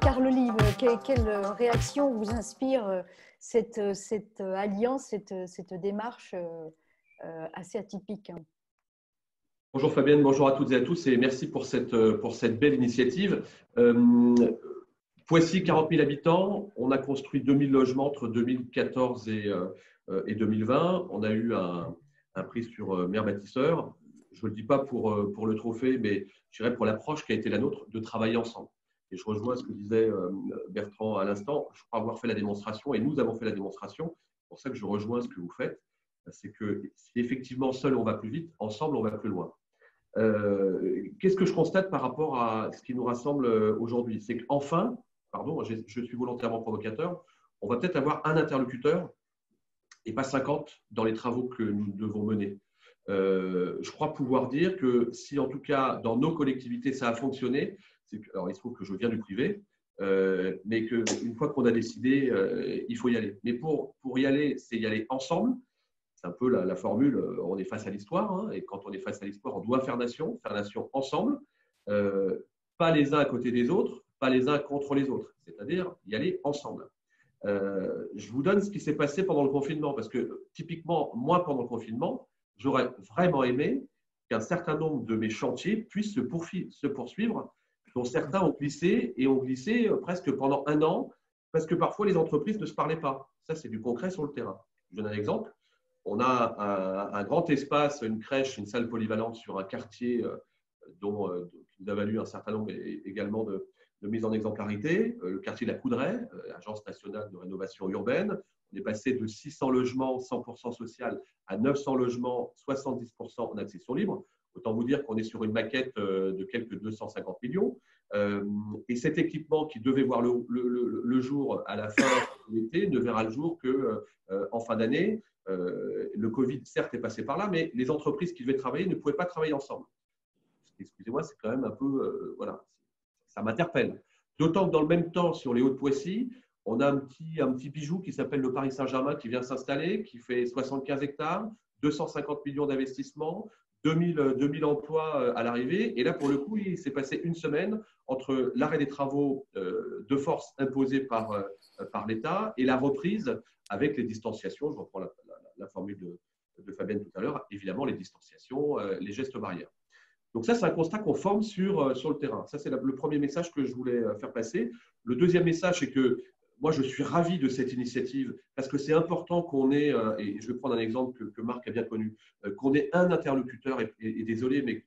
Carl Olive, quelle réaction vous inspire cette alliance, cette démarche assez atypique? Bonjour Fabienne, bonjour à toutes et à tous et merci pour cette belle initiative. Poissy, 40 000 habitants, on a construit 2000 logements entre 2014 et 2020. On a eu un prix sur Meilleur bâtisseur. Je ne le dis pas pour le trophée, mais je dirais pour l'approche qui a été la nôtre de travailler ensemble. Et je rejoins ce que disait Bertrand à l'instant. Je crois avoir fait la démonstration et nous avons fait la démonstration. C'est pour ça que je rejoins ce que vous faites. C'est que si effectivement seul on va plus vite, ensemble on va plus loin. Qu'est-ce que je constate par rapport à ce qui nous rassemble aujourd'hui? C'est qu'enfin, pardon, je suis volontairement provocateur, on va peut-être avoir un interlocuteur et pas 50 dans les travaux que nous devons mener. Je crois pouvoir dire que si en tout cas dans nos collectivités ça a fonctionné, alors il se trouve que je viens du privé, mais qu'une fois qu'on a décidé, il faut y aller. Mais pour y aller, c'est y aller ensemble. C'est un peu la formule, on est face à l'histoire, hein, et quand on est face à l'histoire, on doit faire nation ensemble, pas les uns à côté des autres, pas les uns contre les autres, c'est-à-dire y aller ensemble. Je vous donne ce qui s'est passé pendant le confinement, parce que typiquement, moi, pendant le confinement, j'aurais vraiment aimé qu'un certain nombre de mes chantiers puissent se poursuivre, dont certains ont glissé presque pendant un an, parce que parfois les entreprises ne se parlaient pas. Ça, c'est du concret sur le terrain. Je donne un exemple. On a un grand espace, une crèche, une salle polyvalente sur un quartier qui nous a valu un certain nombre également de mise en exemplarité, le quartier de la Coudray, Agence nationale de rénovation urbaine. On est passé de 600 logements 100% social à 900 logements 70% en accession libre. Autant vous dire qu'on est sur une maquette de quelques 250 millions. Et cet équipement qui devait voir le jour à la fin de l'été ne verra le jour qu'en fin d'année. Le Covid, certes, est passé par là, mais les entreprises qui devaient travailler ne pouvaient pas travailler ensemble. Excusez-moi, c'est quand même un peu… voilà, ça m'interpelle. D'autant que dans le même temps, sur les Hauts-de-Poissy, on a un petit bijou qui s'appelle le Paris Saint-Germain qui vient s'installer, qui fait 75 hectares, 250 millions d'investissements, 2000 emplois à l'arrivée. Et là, pour le coup, il s'est passé une semaine entre l'arrêt des travaux de force imposés par l'État et la reprise avec les distanciations. Je reprends la formule de Fabienne tout à l'heure. Évidemment, les distanciations, les gestes barrières. Donc ça, c'est un constat qu'on forme sur le terrain. Ça, c'est le premier message que je voulais faire passer. Le deuxième message, c'est que moi, je suis ravi de cette initiative parce que c'est important qu'on ait, et je vais prendre un exemple que Marc a bien connu, qu'on ait un interlocuteur, et désolé, mais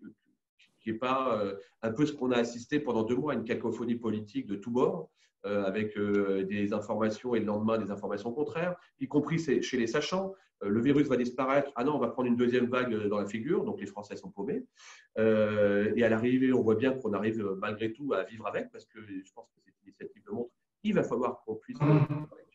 qui n'est pas un peu ce qu'on a assisté pendant 2 mois, une cacophonie politique de tous bords, avec des informations et le lendemain des informations contraires, y compris chez les sachants. Le virus va disparaître. Ah non, on va prendre une deuxième vague dans la figure. Donc, les Français sont paumés. Et à l'arrivée, on voit bien qu'on arrive malgré tout à vivre avec, parce que je pense que cette initiative le montre. Il va falloir qu'on puisse vivre avec.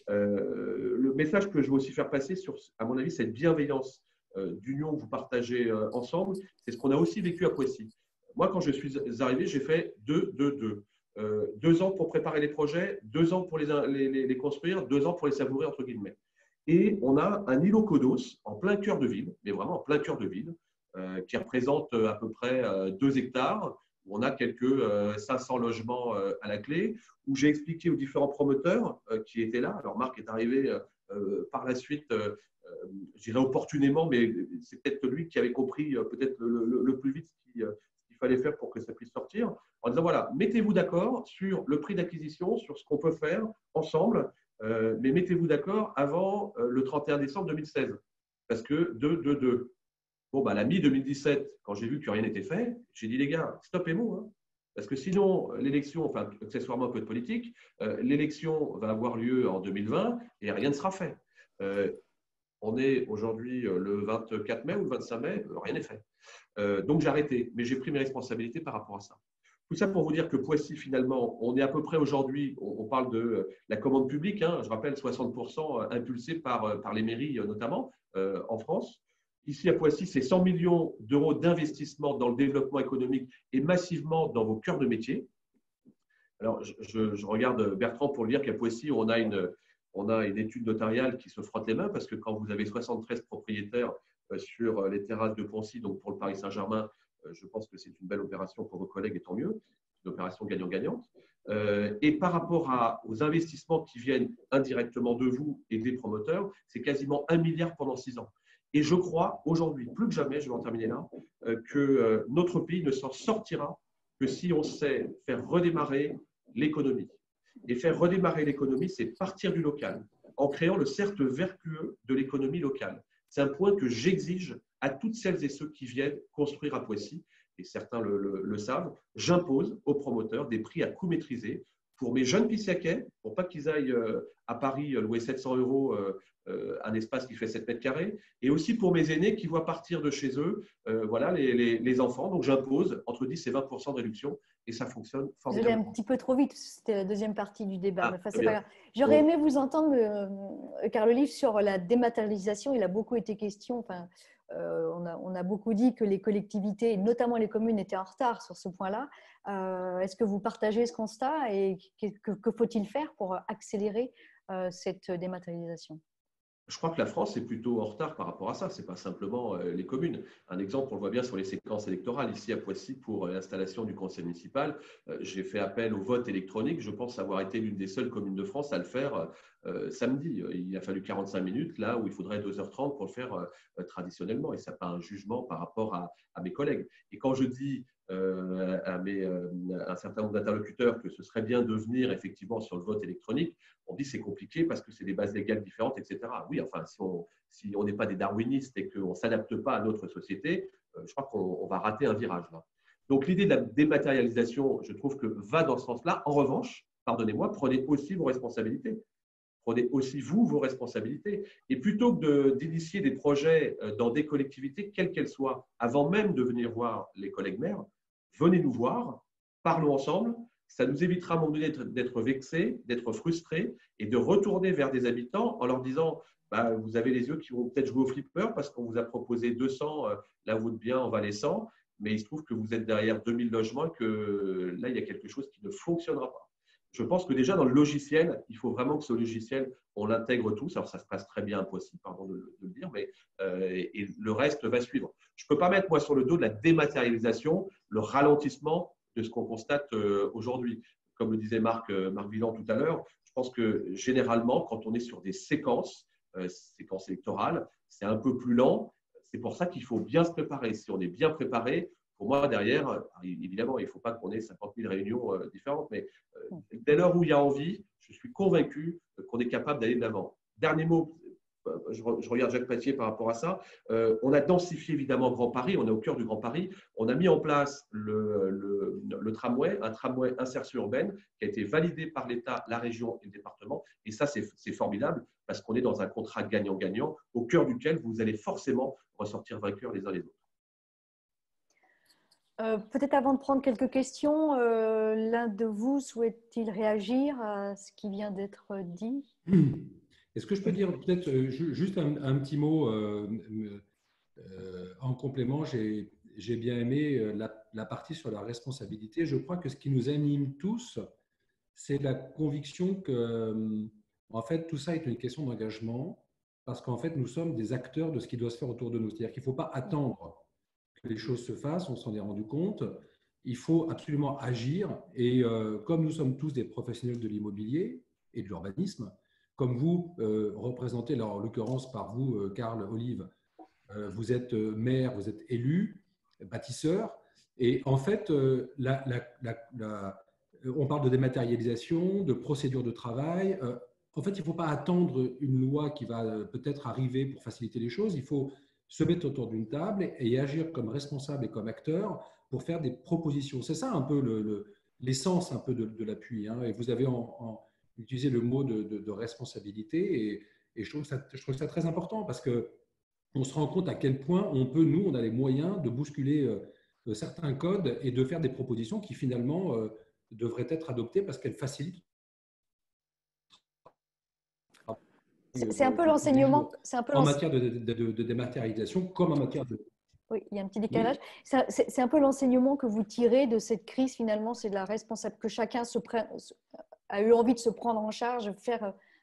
Le message que je veux aussi faire passer sur, à mon avis, cette bienveillance d'union que vous partagez ensemble, c'est ce qu'on a aussi vécu à Poissy. Moi, quand je suis arrivé, j'ai fait 2 ans pour préparer les projets, 2 ans pour les construire, 2 ans pour les savourer, entre guillemets. Et on a un îlot Kodos en plein cœur de ville, mais vraiment en plein cœur de ville, qui représente à peu près 2 hectares, où on a quelques 500 logements à la clé, où j'ai expliqué aux différents promoteurs qui étaient là. Alors Marc est arrivé par la suite, je dirais opportunément, mais c'est peut-être lui qui avait compris peut-être le plus vite ce qu'il fallait faire pour que ça puisse sortir, en disant voilà, mettez-vous d'accord sur le prix d'acquisition, sur ce qu'on peut faire ensemble, mais mettez-vous d'accord avant le 31 décembre 2016, parce que Bon, bah, à la mi-2017, quand j'ai vu que rien n'était fait, j'ai dit les gars, stop et mot, hein, parce que sinon, l'élection, enfin, accessoirement un peu de politique, l'élection va avoir lieu en 2020 et rien ne sera fait. On est aujourd'hui le 24 mai ou le 25 mai, rien n'est fait. Donc j'ai arrêté, mais j'ai pris mes responsabilités par rapport à ça. Tout ça pour vous dire que Poissy, finalement, on est à peu près aujourd'hui, on parle de la commande publique, hein, je rappelle 60% impulsée par les mairies notamment en France. Ici à Poissy, c'est 100 millions d'euros d'investissement dans le développement économique et massivement dans vos cœurs de métier. Alors, je regarde Bertrand pour lui dire qu'à Poissy, on a une étude notariale qui se frotte les mains parce que quand vous avez 73 propriétaires sur les terrasses de Poncy, donc pour le Paris Saint-Germain, je pense que c'est une belle opération pour vos collègues et tant mieux. une opération gagnant-gagnante. Et par rapport aux investissements qui viennent indirectement de vous et des promoteurs, c'est quasiment 1 milliard pendant 6 ans. Et je crois aujourd'hui, plus que jamais, je vais en terminer là, que notre pays ne s'en sortira que si on sait faire redémarrer l'économie. Et faire redémarrer l'économie, c'est partir du local, en créant le cercle vertueux de l'économie locale. C'est un point que j'exige à toutes celles et ceux qui viennent construire à Poissy, et certains le savent. J'impose aux promoteurs des prix à coût maîtrisé pour mes jeunes Pissiaquais, pour pas qu'ils aillent à Paris louer 700 € un espace qui fait 7 mètres carrés, et aussi pour mes aînés qui voient partir de chez eux voilà, les enfants. Donc j'impose entre 10 et 20% de réduction, et ça fonctionne Vous allez formidablement. un petit peu trop vite, c'était la deuxième partie du débat. Ah, Enfin, très c'est pas bien. grave. J'aurais Bon. aimé vous entendre, car le livre sur la dématérialisation, il a beaucoup été question. Enfin, on a beaucoup dit que les collectivités, et notamment les communes, étaient en retard sur ce point-là. Est-ce que vous partagez ce constat et que faut-il faire pour accélérer cette dématérialisation? Je crois que la France est plutôt en retard par rapport à ça. Ce n'est pas simplement les communes. Un exemple, on le voit bien sur les séquences électorales. Ici à Poissy, pour l'installation du conseil municipal, j'ai fait appel au vote électronique. Je pense avoir été l'une des seules communes de France à le faire samedi. Il a fallu 45 minutes, là où il faudrait 2h30 pour le faire traditionnellement. Et ça n'a pas un jugement par rapport à mes collègues. Et quand je dis à un certain nombre d'interlocuteurs que ce serait bien de venir effectivement sur le vote électronique, on dit c'est compliqué parce que c'est des bases légales différentes, etc. Oui, enfin, si on n'est pas des darwinistes et qu'on ne s'adapte pas à notre société, je crois qu'on va rater un virage là. Donc l'idée de la dématérialisation, je trouve que va dans ce sens-là. En revanche, pardonnez-moi, prenez aussi vos responsabilités. Prenez aussi vous vos responsabilités. Et plutôt que d'initier des projets dans des collectivités, quelles qu'elles soient, avant même de venir voir les collègues maires, venez nous voir, parlons ensemble. Ça nous évitera à un moment donné d'être vexés, d'être frustrés et de retourner vers des habitants en leur disant bah, vous avez les yeux qui vont peut-être jouer au flipper parce qu'on vous a proposé 200, là vous êtes bien en valait 100, mais il se trouve que vous êtes derrière 2000 logements et que là il y a quelque chose qui ne fonctionnera pas. Je pense que déjà dans le logiciel, il faut vraiment que ce logiciel, on l'intègre tous. Alors ça se passe très bien à Poissy, pardon de le dire, mais et le reste va suivre. Je ne peux pas mettre moi sur le dos de la dématérialisation le ralentissement de ce qu'on constate aujourd'hui. Comme le disait Marc Villand tout à l'heure, je pense que généralement, quand on est sur des séquences électorales, c'est un peu plus lent. C'est pour ça qu'il faut bien se préparer. Si on est bien préparé, pour moi, derrière, évidemment, il ne faut pas qu'on ait 50 000 réunions différentes, mais dès lors où il y a envie, je suis convaincu qu'on est capable d'aller de l'avant. Dernier mot, je regarde Jacques Pattier par rapport à ça. On a densifié évidemment Grand Paris, on est au cœur du Grand Paris. On a mis en place le tramway, un tramway insertion urbaine qui a été validé par l'État, la région et le département. Et ça, c'est formidable parce qu'on est dans un contrat gagnant-gagnant au cœur duquel vous allez forcément ressortir vainqueurs les uns les autres. Peut-être avant de prendre quelques questions, l'un de vous souhaite-t-il réagir à ce qui vient d'être dit? Est-ce que je peux dire peut-être juste un petit mot en complément? J'ai bien aimé la partie sur la responsabilité. Je crois que ce qui nous anime tous, c'est la conviction que en fait, tout ça est une question d'engagement parce qu'en fait, nous sommes des acteurs de ce qui doit se faire autour de nous. C'est-à-dire qu'il ne faut pas attendre que les choses se fassent, on s'en est rendu compte. Il faut absolument agir. Et comme nous sommes tous des professionnels de l'immobilier et de l'urbanisme, comme vous représentez, alors, en l'occurrence par vous, Karl Olive, vous êtes maire, vous êtes élu, bâtisseur. Et en fait, on parle de dématérialisation, de procédure de travail. En fait, il ne faut pas attendre une loi qui va peut-être arriver pour faciliter les choses. Il faut se mettre autour d'une table et agir comme responsable et comme acteur pour faire des propositions. C'est ça un peu l'essence un peu de l'appui. Hein. Et vous avez utilisé le mot de responsabilité et je trouve ça très important parce qu'on se rend compte à quel point on a les moyens de bousculer certains codes et de faire des propositions qui finalement devraient être adoptées parce qu'elles facilitent. C'est un peu l'enseignement. En matière de dématérialisation comme en matière de… Oui, il y a un petit décalage. Oui. C'est un peu l'enseignement que vous tirez de cette crise, finalement, c'est de la responsabilité, que chacun a eu envie de se prendre en charge,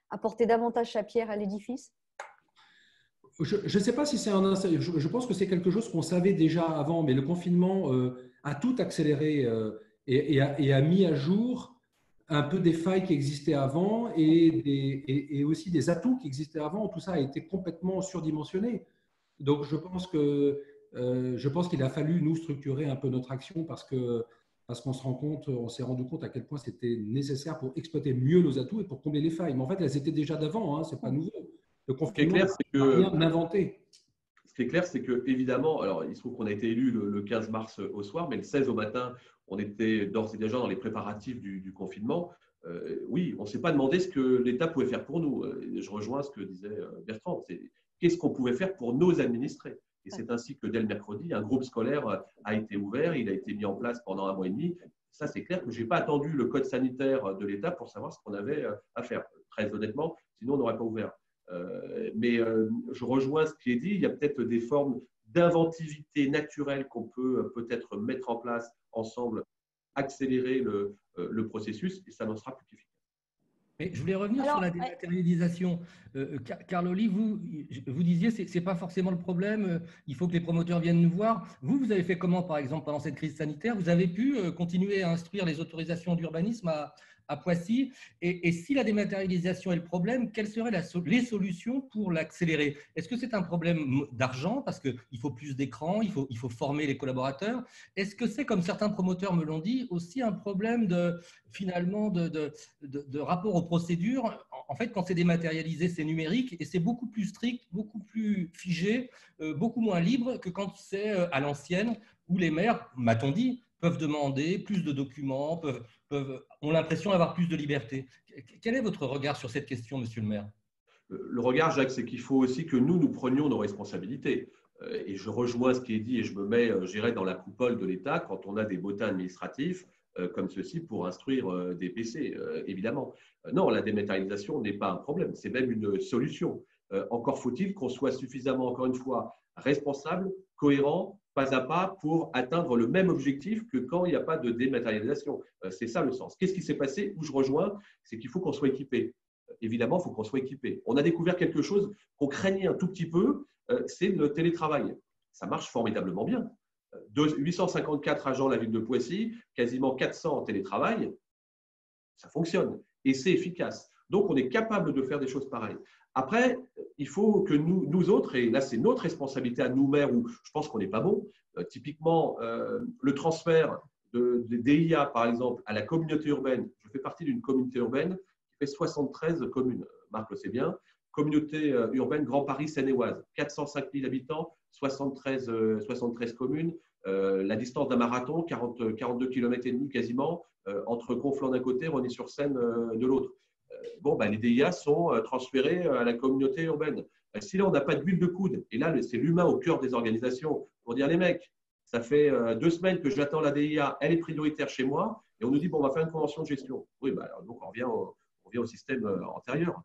apporter davantage sa pierre à l'édifice. Je ne sais pas si c'est je pense que c'est quelque chose qu'on savait déjà avant, mais le confinement a tout accéléré et a mis à jour un peu des failles qui existaient avant et aussi des atouts qui existaient avant. Tout ça a été complètement surdimensionné. Donc, je pense qu'il a fallu nous structurer un peu notre action parce qu'on on s'est rendu compte à quel point c'était nécessaire pour exploiter mieux nos atouts et pour combler les failles. Mais en fait, elles étaient déjà d'avant, hein, c'est pas nouveau. Le Ce qui est confinement clair, c'est n'a que rien inventé. Ce qui est clair, c'est que, évidemment, alors il se trouve qu'on a été élu le 15 mars au soir, mais le 16 au matin, on était d'ores et déjà dans les préparatifs du confinement. Oui, on ne s'est pas demandé ce que l'État pouvait faire pour nous. Je rejoins ce que disait Bertrand. C'est qu'est-ce qu'on pouvait faire pour nos administrés. Et c'est ainsi que dès le mercredi, un groupe scolaire a été ouvert, il a été mis en place pendant 1 mois et demi. Ça, c'est clair que je n'ai pas attendu le code sanitaire de l'État pour savoir ce qu'on avait à faire. Très honnêtement, sinon on n'aurait pas ouvert. Mais je rejoins ce qui est dit. Il y a peut-être des formes d'inventivité naturelle qu'on peut peut-être mettre en place ensemble, accélérer le processus et ça n'en sera plus qu'efficace. Mais je voulais revenir sur la dématérialisation. Carl-Oli, vous disiez que ce n'est pas forcément le problème, il faut que les promoteurs viennent nous voir. Vous avez fait comment, par exemple, pendant cette crise sanitaire? Vous avez pu continuer à instruire les autorisations d'urbanisme à Poissy. Et si la dématérialisation est le problème, quelles seraient les solutions pour l'accélérer? Est-ce que c'est un problème d'argent parce qu'il faut plus d'écrans, il faut former les collaborateurs? Est-ce que c'est, comme certains promoteurs me l'ont dit, aussi un problème finalement de rapport aux procédures? En fait, quand c'est dématérialisé, c'est numérique et c'est beaucoup plus strict, beaucoup plus figé, beaucoup moins libre que quand c'est à l'ancienne où les maires, m'a-t-on dit, peuvent demander plus de documents, ont l'impression d'avoir plus de liberté. Quel est votre regard sur cette question, monsieur le maire? Le regard, Jacques, c'est qu'il faut aussi que nous prenions nos responsabilités. Et je rejoins ce qui est dit et je me mets, j'irai dans la coupole de l'État quand on a des bottins administratifs comme ceci pour instruire des PC, évidemment. Non, la dématérialisation n'est pas un problème, c'est même une solution. Encore faut-il qu'on soit suffisamment, encore une fois, responsable, cohérent, pas à pas, pour atteindre le même objectif que quand il n'y a pas de dématérialisation. C'est ça le sens. Qu'est-ce qui s'est passé? Où je rejoins, c'est qu'il faut qu'on soit équipé. Évidemment, il faut qu'on soit équipé. On a découvert quelque chose qu'on craignait un tout petit peu, c'est le télétravail. Ça marche formidablement bien. 854 agents de la ville de Poissy, quasiment 400 en télétravail, ça fonctionne et c'est efficace. Donc, on est capable de faire des choses pareilles. Après, il faut que nous autres, et là c'est notre responsabilité à nous maires, où je pense qu'on n'est pas bon, typiquement le transfert des DIA par exemple à la communauté urbaine. Je fais partie d'une communauté urbaine qui fait 73 communes, Marc le sait bien, communauté urbaine Grand Paris Seine-et-Oise, 405 000 habitants, 73 communes, la distance d'un marathon, 42 km et demi quasiment, entre Conflans d'un côté, Rosny-sur-Seine de l'autre. Bon, ben, les DIA sont transférés à la communauté urbaine. Si là, on n'a pas d'huile de coude, et là, c'est l'humain au cœur des organisations, pour dire les mecs, ça fait 2 semaines que j'attends la DIA, elle est prioritaire chez moi, et on nous dit, bon, on va faire une convention de gestion. Oui, ben, donc on revient au système antérieur.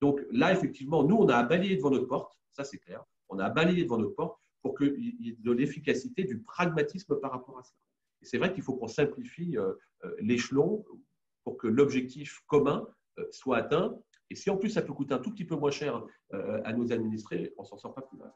Donc là, effectivement, nous, on a à balayer devant notre porte, ça c'est clair, on a à balayer devant notre porte pour qu'il y ait de l'efficacité, du pragmatisme par rapport à ça. Et c'est vrai qu'il faut qu'on simplifie l'échelon pour que l'objectif commun soit atteint. Et si en plus ça peut coûter un tout petit peu moins cher à nos administrés, on ne s'en sort pas plus mal.